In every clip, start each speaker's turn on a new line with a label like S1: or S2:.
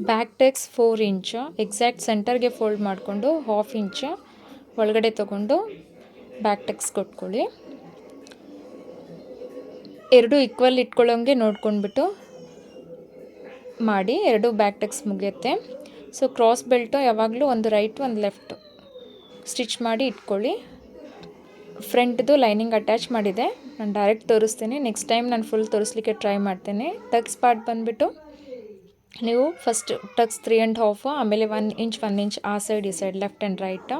S1: Back text 4 ಇಂಚು exact ಸೆಂಟರ್ಗೆ fold ಮಾಡಿಕೊಂಡು 1/2 ಇಂಚು ಒಳಗಡೆ ತೊಗೊಂಡು ಬ್ಯಾಕ್ ಟೆಕ್ಸ್ ಕೊಟ್ಕೊಳ್ಳಿ. ಎರಡು ಈಕ್ವಲ್ ಇಟ್ಕೊಳ್ಳೋಂಗೆ ನೋಡ್ಕೊಂಡ್ಬಿಟ್ಟು ಮಾಡಿ. ಎರಡು ಬ್ಯಾಕ್ ಟೆಕ್ಸ್ ಮುಗಿಯುತ್ತೆ. ಸೊ ಕ್ರಾಸ್ ಬೆಲ್ಟು ಯಾವಾಗಲೂ ಒಂದು ರೈಟ್ ಒಂದು ಲೆಫ್ಟ್ ಸ್ಟಿಚ್ ಮಾಡಿ ಇಟ್ಕೊಳ್ಳಿ. ಫ್ರಂಟ್ದು ಲೈನಿಂಗ್ ಅಟ್ಯಾಚ್ ಮಾಡಿದೆ, ನಾನು ಡೈರೆಕ್ಟ್ ತೋರಿಸ್ತೀನಿ. ನೆಕ್ಸ್ಟ್ ಟೈಮ್ ನಾನು ಫುಲ್ ತೋರಿಸ್ಲಿಕ್ಕೆ ಟ್ರೈ ಮಾಡ್ತೇನೆ. ಟಕ್ಸ್ ಪಾರ್ಟ್ ಬಂದುಬಿಟ್ಟು ನೀವು ಫಸ್ಟ್ ಟಕ್ಸ್ 3.5, ಆಮೇಲೆ 1 ಇಂಚ್ ಆ ಸೈಡ್ ಈ side left and right.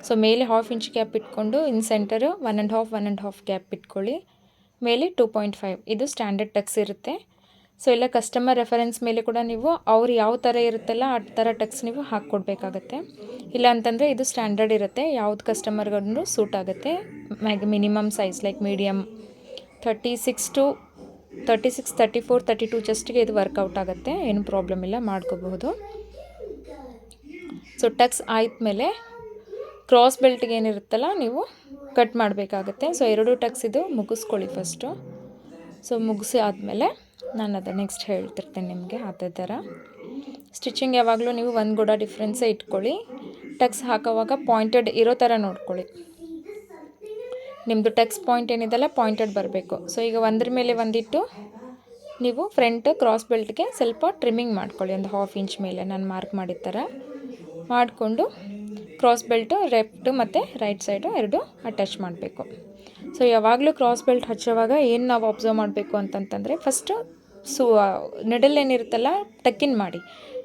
S1: So ಮೇಲೆ 1/2 ಇಂಚ್ ಗ್ಯಾಪ್ ಇಟ್ಕೊಂಡು ಇನ್ ಸೆಂಟರು 1.5 ಗ್ಯಾಪ್ ಇಟ್ಕೊಳ್ಳಿ. ಮೇಲೆ 2.5 ಇದು ಸ್ಟ್ಯಾಂಡರ್ಡ್ ಟಕ್ಸ್ ಇರುತ್ತೆ. ಸೊ ಎಲ್ಲ ಕಸ್ಟಮರ್ ರೆಫರೆನ್ಸ್ ಮೇಲೆ ಕೂಡ ನೀವು ಅವ್ರು ಯಾವ ಥರ ಇರುತ್ತಲ್ಲ ಆ ಥರ ಟಕ್ಸ್ ನೀವು ಹಾಕ್ಕೊಡ್ಬೇಕಾಗತ್ತೆ. ಇಲ್ಲ ಅಂತಂದರೆ ಇದು ಸ್ಟ್ಯಾಂಡರ್ಡ್ ಇರುತ್ತೆ, ಯಾವ್ದು ಕಸ್ಟಮರ್ಗೂ ಸೂಟ್ ಆಗುತ್ತೆ. ಮಿನಿಮಮ್ ಸೈಜ್ ಲೈಕ್ ಮೀಡಿಯಮ್ 36, 34, 32 ಜಸ್ಟ್ಗೆ ಇದು ವರ್ಕೌಟ್ ಆಗುತ್ತೆ, ಏನು ಪ್ರಾಬ್ಲಮ್ ಇಲ್ಲ, ಮಾಡ್ಕೋಬಹುದು. ಸೊ ಟಕ್ಸ್ ಆಯ್ತಮೇಲೆ ಕ್ರಾಸ್ ಬೆಲ್ಟ್ಗೆ ಏನಿರುತ್ತಲ್ಲ ನೀವು ಕಟ್ ಮಾಡಬೇಕಾಗತ್ತೆ. ಸೊ ಎರಡು ಟಕ್ಸ್ ಇದು ಮುಗಿಸ್ಕೊಳ್ಳಿ ಫಸ್ಟು. ಸೊ ಮುಗಿಸಿ ಆದಮೇಲೆ ನಾನು ಅದು ನೆಕ್ಸ್ಟ್ ಹೇಳ್ತಿರ್ತೇನೆ ನಿಮಗೆ. ಅದೇ ಥರ ಸ್ಟಿಚಿಂಗ್ ಯಾವಾಗಲೂ ನೀವು ಒಂದು ಕೂಡ ಡಿಫ್ರೆನ್ಸೇ ಇಟ್ಕೊಳ್ಳಿ. ಟಕ್ಸ್ ಹಾಕೋವಾಗ ಪಾಯಿಂಟೆಡ್ ಇರೋ ಥರ ನೋಡ್ಕೊಳ್ಳಿ. ನಿಮ್ಮದು ಟಕ್ಸ್ ಪಾಯಿಂಟ್ ಏನಿದೆಲ್ಲ ಪಾಯಿಂಟೆಡ್ ಬರಬೇಕು. ಸೊ ಈಗ ಒಂದ್ರ ಮೇಲೆ ಒಂದಿಟ್ಟು ನೀವು ಫ್ರಂಟ್ ಕ್ರಾಸ್ ಬೆಲ್ಟ್ಗೆ ಸ್ವಲ್ಪ ಟ್ರಿಮ್ಮಿಂಗ್ ಮಾಡ್ಕೊಳ್ಳಿ. ಒಂದು 1/2 ಇಂಚ್ ಮೇಲೆ ನಾನು ಮಾರ್ಕ್ ಮಾಡಿದ ಥರ ಮಾಡಿಕೊಂಡು ಕ್ರಾಸ್ ಬೆಲ್ಟು ಲೆಫ್ಟು ಮತ್ತು ರೈಟ್ ಸೈಡು ಎರಡು ಅಟ್ಯಾಚ್ ಮಾಡಬೇಕು. ಸೊ ಯಾವಾಗಲೂ ಕ್ರಾಸ್ ಬೆಲ್ಟ್ ಹಚ್ಚೋವಾಗ ಏನು ನಾವು ಅಬ್ಸರ್ವ್ ಮಾಡಬೇಕು ಅಂತಂತಂದರೆ ಫಸ್ಟು ನೆಡಲ್ ಏನಿರುತ್ತಲ್ಲ ಟಕ್ಕಿನ್ ಮಾಡಿ.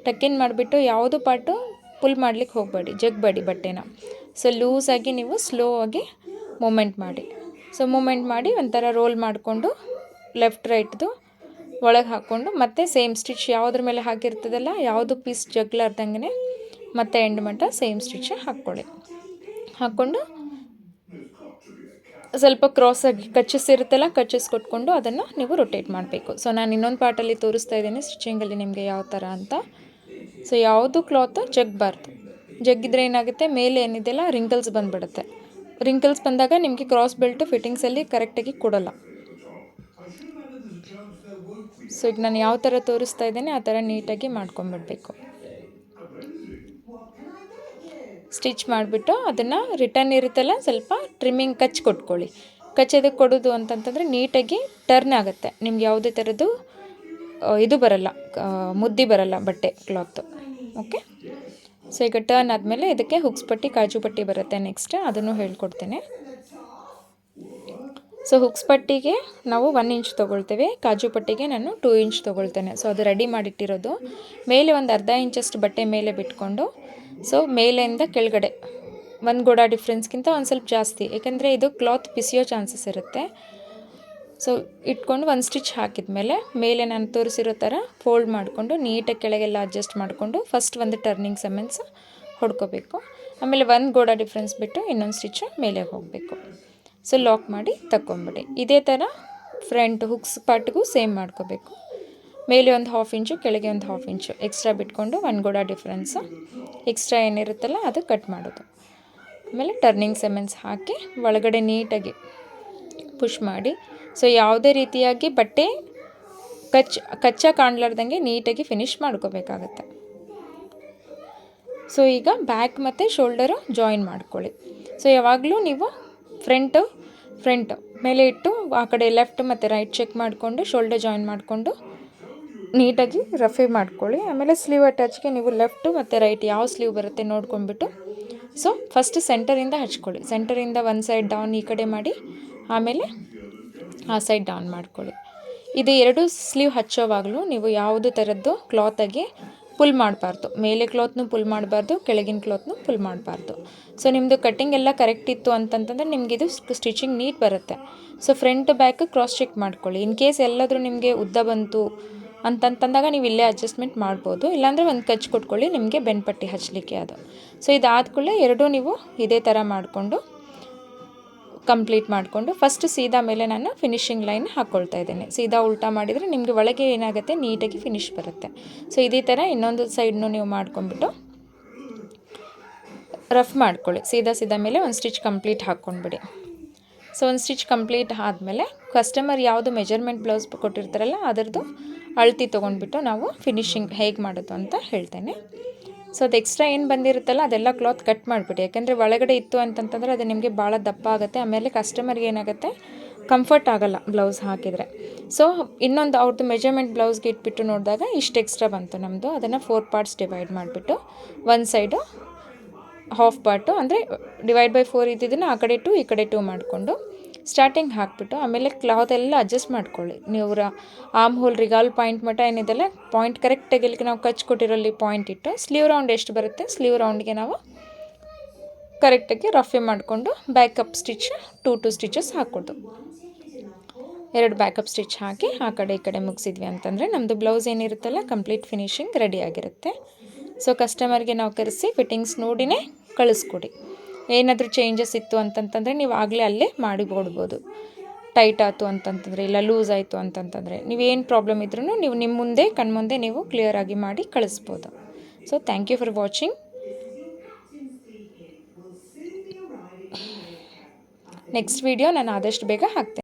S1: ಟಕ್ಕಿನ್ ಮಾಡಿಬಿಟ್ಟು ಯಾವುದು ಪಾರ್ಟು ಪುಲ್ ಮಾಡ್ಲಿಕ್ಕೆ ಹೋಗಬೇಡಿ, ಜಗ್ಬೇಡಿ ಬಟ್ಟೆನ. ಸೊ ಲೂಸಾಗಿ ನೀವು ಸ್ಲೋ ಆಗಿ ಮೂಮೆಂಟ್ ಮಾಡಿ. ಸೊ ಮೂಮೆಂಟ್ ಮಾಡಿ ಒಂಥರ ರೋಲ್ ಮಾಡಿಕೊಂಡು ಲೆಫ್ಟ್ ರೈಟ್ದು ಒಳಗೆ ಹಾಕ್ಕೊಂಡು ಮತ್ತೆ ಸೇಮ್ ಸ್ಟಿಚ್ ಯಾವುದ್ರ ಮೇಲೆ ಹಾಕಿರ್ತದಲ್ಲ ಯಾವುದು ಪೀಸ್ ಜಗ್ಲಾರ್ದಂಗೆ ಮತ್ತೆ ಎಂಡ್ ಮಟ್ಟ ಸೇಮ್ ಸ್ಟಿಚ್ ಹಾಕ್ಕೊಳ್ಳಿ. ಹಾಕ್ಕೊಂಡು ಸ್ವಲ್ಪ ಕ್ರಾಸಾಗಿ ಕಚ್ಚಿಸಿರುತ್ತಲ್ಲ ಕಚ್ಚಿಸ್ಕೊಟ್ಕೊಂಡು ಅದನ್ನು ನೀವು ರೊಟೇಟ್ ಮಾಡಬೇಕು. ಸೊ ನಾನು ಇನ್ನೊಂದು ಪಾರ್ಟಲ್ಲಿ ತೋರಿಸ್ತಾ ಇದ್ದೀನಿ ಸ್ಟಿಚಿಂಗಲ್ಲಿ ನಿಮಗೆ ಯಾವ ಥರ ಅಂತ. ಸೊ ಯಾವುದು ಕ್ಲಾತ್ ಜಗ್ಬಾರ್ದು, ಜಗ್ಗಿದ್ರೆ ಏನಾಗುತ್ತೆ ಮೇಲೆ ಏನಿದೆಲ್ಲ ರಿಂಕಲ್ಸ್ ಬಂದುಬಿಡುತ್ತೆ. ರಿಂಕಲ್ಸ್ ಬಂದಾಗ ನಿಮಗೆ ಕ್ರಾಸ್ ಬೆಲ್ಟು ಫಿಟ್ಟಿಂಗ್ಸಲ್ಲಿ ಕರೆಕ್ಟಾಗಿ ಕೊಡೋಲ್ಲ. ಸೊ ಈಗ ನಾನು ಯಾವ ಥರ ತೋರಿಸ್ತಾ ಇದ್ದೇನೆ ಆ ಥರ ನೀಟಾಗಿ ಮಾಡ್ಕೊಂಬಿಡ್ಬೇಕು. ಸ್ಟಿಚ್ ಮಾಡಿಬಿಟ್ಟು ಅದನ್ನು ರಿಟರ್ನ್ ಇರುತ್ತಲ್ಲ ಸ್ವಲ್ಪ ಟ್ರಿಮ್ಮಿಂಗ್ ಕಚ್ ಕೊಟ್ಕೊಳ್ಳಿ. ಕಚ್ಚೋದಕ್ಕೆ ಕೊಡೋದು ಅಂತಂತಂದರೆ ನೀಟಾಗಿ ಟರ್ನ್ ಆಗುತ್ತೆ. ನಿಮ್ಗೆ ಯಾವುದೇ ಥರದ್ದು ಇದು ಬರಲ್ಲ, ಮುದ್ದಿ ಬರಲ್ಲ ಬಟ್ಟೆ ಕ್ಲಾತು. ಓಕೆ. ಸೊ ಈಗ ಟರ್ನ್ ಆದಮೇಲೆ ಇದಕ್ಕೆ ಹುಕ್ಸ್ ಪಟ್ಟಿ ಕಾಜು ಪಟ್ಟಿ ಬರುತ್ತೆ ನೆಕ್ಸ್ಟ್, ಅದನ್ನು ಹೇಳ್ಕೊಡ್ತೇನೆ. ಸೊ ಹುಕ್ಸ್ ಪಟ್ಟಿಗೆ ನಾವು 1 ಇಂಚ್ ತೊಗೊಳ್ತೇವೆ, ಕಾಜು ಪಟ್ಟಿಗೆ ನಾನು 2 ಇಂಚ್ ತೊಗೊಳ್ತೇನೆ. ಸೊ ಅದು ರೆಡಿ ಮಾಡಿಟ್ಟಿರೋದು. ಮೇಲೆ ಒಂದು ಅರ್ಧ ಇಂಚಷ್ಟು ಬಟ್ಟೆ ಮೇಲೆ ಬಿಟ್ಕೊಂಡು ಸೊ ಮೇಲೆಯಿಂದ ಕೆಳಗಡೆ ಒಂದು ಗೋಡ ಡಿಫ್ರೆನ್ಸ್ಗಿಂತ ಒಂದು ಸ್ವಲ್ಪ ಜಾಸ್ತಿ, ಏಕೆಂದರೆ ಇದು ಕ್ಲಾತ್ ಪಿಸಿಯೋ ಚಾನ್ಸಸ್ ಇರುತ್ತೆ. ಸೊ ಇಟ್ಕೊಂಡು ಒಂದು ಸ್ಟಿಚ್ ಹಾಕಿದ ಮೇಲೆ ನಾನು ತೋರಿಸಿರೋ ಥರ ಫೋಲ್ಡ್ ಮಾಡಿಕೊಂಡು ನೀಟಾಗಿ ಕೆಳಗೆಲ್ಲ ಅಡ್ಜಸ್ಟ್ ಮಾಡಿಕೊಂಡು ಫಸ್ಟ್ ಒಂದು ಟರ್ನಿಂಗ್ ಸೆಮೆನ್ಸ್ ಹೊಡ್ಕೋಬೇಕು. ಆಮೇಲೆ ಒಂದು ಗೋಡ ಡಿಫ್ರೆನ್ಸ್ ಬಿಟ್ಟು ಇನ್ನೊಂದು ಸ್ಟಿಚ್ಚು ಮೇಲೆ ಹೋಗಬೇಕು. ಸೊ ಲಾಕ್ ಮಾಡಿ ತಗೊಂಬಿಡಿ. ಇದೇ ಥರ ಫ್ರಂಟ್ ಹುಕ್ಸ್ ಪಾರ್ಟ್ಗೂ ಸೇಮ್ ಮಾಡ್ಕೋಬೇಕು. ಮೇಲೆ ಒಂದು 1/2 ಇಂಚು ಕೆಳಗೆ ಒಂದು 1/2 ಇಂಚು ಎಕ್ಸ್ಟ್ರಾ ಬಿಟ್ಕೊಂಡು ಒಂದು ಗೋಡ ಡಿಫ್ರೆನ್ಸು ಎಕ್ಸ್ಟ್ರಾ ಏನಿರುತ್ತಲ್ಲ ಅದು ಕಟ್ ಮಾಡೋದು. ಆಮೇಲೆ ಟರ್ನಿಂಗ್ ಸೆಮೆನ್ಸ್ ಹಾಕಿ ಒಳಗಡೆ ನೀಟಾಗಿ ಪುಷ್ ಮಾಡಿ. ಸೊ ಯಾವುದೇ ರೀತಿಯಾಗಿ ಬಟ್ಟೆ ಕಚ್ಚಾ ಕಾಣಲಾರ್ದಂಗೆ ನೀಟಾಗಿ ಫಿನಿಶ್ ಮಾಡ್ಕೋಬೇಕಾಗತ್ತೆ. ಸೊ ಈಗ ಬ್ಯಾಕ್ ಮತ್ತು ಶೋಲ್ಡರು ಜಾಯಿನ್ ಮಾಡ್ಕೊಳ್ಳಿ. ಸೊ ಯಾವಾಗಲೂ ನೀವು ಫ್ರಂಟ್ ಮೇಲೆ ಇಟ್ಟು ಆ ಕಡೆ ಲೆಫ್ಟ್ ಮತ್ತು ರೈಟ್ ಚೆಕ್ ಮಾಡಿಕೊಂಡು ಶೋಲ್ಡರ್ ಜಾಯಿನ್ ಮಾಡಿಕೊಂಡು ನೀಟಾಗಿ ರಫೆ ಮಾಡ್ಕೊಳ್ಳಿ. ಆಮೇಲೆ ಸ್ಲೀವ್ ಅಟ್ಯಾಚ್ಗೆ ನೀವು ಲೆಫ್ಟು ಮತ್ತು ರೈಟ್ ಯಾವ ಸ್ಲೀವ್ ಬರುತ್ತೆ ನೋಡ್ಕೊಂಡ್ಬಿಟ್ಟು ಸೊ ಫಸ್ಟ್ ಸೆಂಟರಿಂದ ಹಚ್ಕೊಳ್ಳಿ. ಸೆಂಟರಿಂದ ಒಂದು ಸೈಡ್ ಡೌನ್ ಈ ಕಡೆ ಮಾಡಿ, ಆಮೇಲೆ ಆ ಸೈಡ್ ಡೌನ್ ಮಾಡ್ಕೊಳ್ಳಿ. ಇದು ಎರಡು ಸ್ಲೀವ್ ಹಚ್ಚೋವಾಗಲೂ ನೀವು ಯಾವುದೇ ಥರದ್ದು ಕ್ಲಾತಾಗಿ ಪುಲ್ ಮಾಡಬಾರ್ದು. ಮೇಲೆ ಕ್ಲಾತ್ನು ಪುಲ್ ಮಾಡಬಾರ್ದು, ಕೆಳಗಿನ ಕ್ಲಾತ್ನು ಪುಲ್ ಮಾಡಬಾರ್ದು. ಸೊ ನಿಮ್ಮದು ಕಟ್ಟಿಂಗ್ ಎಲ್ಲ ಕರೆಕ್ಟ್ ಇತ್ತು ಅಂತಂತಂದರೆ ನಿಮಗಿದು ಸ್ಟಿಚಿಂಗ್ ನೀಟ್ ಬರುತ್ತೆ. So front back cross check ಮಾಡ್ಕೊಳ್ಳಿ. ಇನ್ ಕೇಸ್ ಎಲ್ಲಾದರೂ ನಿಮಗೆ ಉದ್ದ ಬಂತು ಅಂತಂತಂದಾಗ ನೀವು ಇಲ್ಲೇ ಅಡ್ಜಸ್ಟ್ಮೆಂಟ್ ಮಾಡ್ಬೋದು, ಇಲ್ಲಾಂದರೆ ಒಂದು ಕಚ್ ಕೊಟ್ಕೊಳ್ಳಿ ನಿಮಗೆ ಬೆನ್ಪಟ್ಟಿ ಹಚ್ಚಲಿಕ್ಕೆ ಅದು. ಸೊ ಇದಾದ ಕೂಡಲೇ ಎರಡೂ ನೀವು ಇದೇ ಥರ ಮಾಡಿಕೊಂಡು ಕಂಪ್ಲೀಟ್ ಮಾಡಿಕೊಂಡು ಫಸ್ಟ್ ಸೀದಾ ಮೇಲೆ ನಾನು ಫಿನಿಶಿಂಗ್ ಲೈನ್ ಹಾಕ್ಕೊಳ್ತಾ ಇದ್ದೇನೆ. ಸೀದಾ ಉಲ್ಟಾ ಮಾಡಿದರೆ ನಿಮಗೆ ಒಳಗೆ ಏನಾಗುತ್ತೆ ನೀಟಾಗಿ ಫಿನಿಶ್ ಬರುತ್ತೆ. ಸೊ ಇದೇ ಥರ ಇನ್ನೊಂದು ಸೈಡ್ನು ನೀವು ಮಾಡ್ಕೊಂಡ್ಬಿಟ್ಟು ರಫ್ ಮಾಡ್ಕೊಳ್ಳಿ. ಸೀದಾ ಮೇಲೆ ಒಂದು ಸ್ಟಿಚ್ ಕಂಪ್ಲೀಟ್ ಹಾಕ್ಕೊಂಡ್ಬಿಡಿ. ಸೊ ಒಂದು ಸ್ಟಿಚ್ ಕಂಪ್ಲೀಟ್ ಆದಮೇಲೆ ಕಸ್ಟಮರ್ ಯಾವುದು ಮೆಜರ್ಮೆಂಟ್ ಬ್ಲೌಸ್ ಕೊಟ್ಟಿರ್ತಾರಲ್ಲ ಅದರದ್ದು ಅಳತೆ ತೊಗೊಂಡ್ಬಿಟ್ಟು ನಾವು ಫಿನಿಶಿಂಗ್ ಹೇಗೆ ಮಾಡೋದು ಅಂತ ಹೇಳ್ತೇನೆ. ಸೊ ಅದು ಎಕ್ಸ್ಟ್ರಾ ಏನು ಬಂದಿರುತ್ತಲ್ಲ ಅದೆಲ್ಲ ಕ್ಲಾತ್ ಕಟ್ ಮಾಡಿಬಿಡಿ. ಯಾಕೆಂದರೆ ಒಳಗಡೆ ಇತ್ತು ಅಂತಂತಂದರೆ ಅದು ನಿಮಗೆ ಭಾಳ ದಪ್ಪ ಆಗುತ್ತೆ. ಆಮೇಲೆ ಕಸ್ಟಮರ್ಗೆ ಏನಾಗುತ್ತೆ, ಕಂಫರ್ಟ್ ಆಗೋಲ್ಲ ಬ್ಲೌಸ್ ಹಾಕಿದರೆ. ಸೊ ಇನ್ನೊಂದು ಅವ್ರದ್ದು ಮೆಜರ್ಮೆಂಟ್ ಬ್ಲೌಸ್ಗೆ ಇಟ್ಬಿಟ್ಟು ನೋಡಿದಾಗ ಇಷ್ಟು ಎಕ್ಸ್ಟ್ರಾ ಬಂತು ನಮ್ಮದು. ಅದನ್ನು 4 ಪಾರ್ಟ್ಸ್ ಡಿವೈಡ್ ಮಾಡಿಬಿಟ್ಟು ಒಂದು ಸೈಡು ಹಾಫ್ ಪಾರ್ಟು ಅಂದರೆ /4 ಇದ್ದಿದ್ದನ್ನು ಆ ಕಡೆ 2 ಈ ಕಡೆ 2 ಮಾಡಿಕೊಂಡು ಸ್ಟಾರ್ಟಿಂಗ್ ಹಾಕಿಬಿಟ್ಟು ಆಮೇಲೆ ಕ್ಲಾತ್ ಎಲ್ಲ ಅಡ್ಜಸ್ಟ್ ಮಾಡ್ಕೊಳ್ಳಿ. ನೀವು ಆರ್ಮ್ ಹೋಲ್ ರಿಗಾಲ್ ಪಾಯಿಂಟ್ ಮಟ್ಟ ಏನಿದೆಲ್ಲ ಪಾಯಿಂಟ್ ಕರೆಕ್ಟಾಗಿ ಇಲ್ಲಿಗೆ ನಾವು ಕಚ್ ಕೊಟ್ಟಿರೋಲ್ಲಿ ಪಾಯಿಂಟ್ ಇಟ್ಟು ಸ್ಲೀವ್ ರೌಂಡ್ ಎಷ್ಟು ಬರುತ್ತೆ ಸ್ಲೀವ್ ರೌಂಡ್ಗೆ ನಾವು ಕರೆಕ್ಟಾಗಿ ರಫೆ ಮಾಡಿಕೊಂಡು ಬ್ಯಾಕಪ್ ಸ್ಟಿಚ್ 2 ಸ್ಟಿಚಸ್ ಹಾಕ್ಕೊಡ್ದು. 2 ಬ್ಯಾಕಪ್ ಸ್ಟಿಚ್ ಹಾಕಿ ಆ ಕಡೆ ಈ ಕಡೆ ಮುಗಿಸಿದ್ವಿ ಅಂತಂದರೆ ನಮ್ಮದು ಬ್ಲೌಸ್ ಏನಿರುತ್ತಲ್ಲ ಕಂಪ್ಲೀಟ್ ಫಿನಿಶಿಂಗ್ ರೆಡಿ ಆಗಿರುತ್ತೆ. ಸೊ ಕಸ್ಟಮರ್ಗೆ ನಾವು ಕರೆಸಿ ಫಿಟ್ಟಿಂಗ್ಸ್ ನೋಡಿನೇ ಕಳಿಸ್ಕೊಡಿ. ಏನಾದರೂ ಚೇಂಜಸ್ ಇತ್ತು ಅಂತಂತಂದರೆ ನೀವು ಆಗಲೇ ಅಲ್ಲೇ ಮಾಡಿಕೊಡ್ಬೋದು. ಟೈಟ್ ಆಯಿತು ಅಂತಂತಂದರೆ ಇಲ್ಲ ಲೂಸ್ ಆಯಿತು ಅಂತಂತಂದರೆ ನೀವೇನು ಪ್ರಾಬ್ಲಮ್ ಇದ್ರೂ ನೀವು ನಿಮ್ಮ ಮುಂದೆ ಕಣ್ಮುಂದೆ ನೀವು ಕ್ಲಿಯರಾಗಿ ಮಾಡಿ ಕಳಿಸ್ಬೋದು. So thank you for watching. Next video ನಾನು ಆದಷ್ಟು ಬೇಗ ಹಾಕ್ತೇನೆ.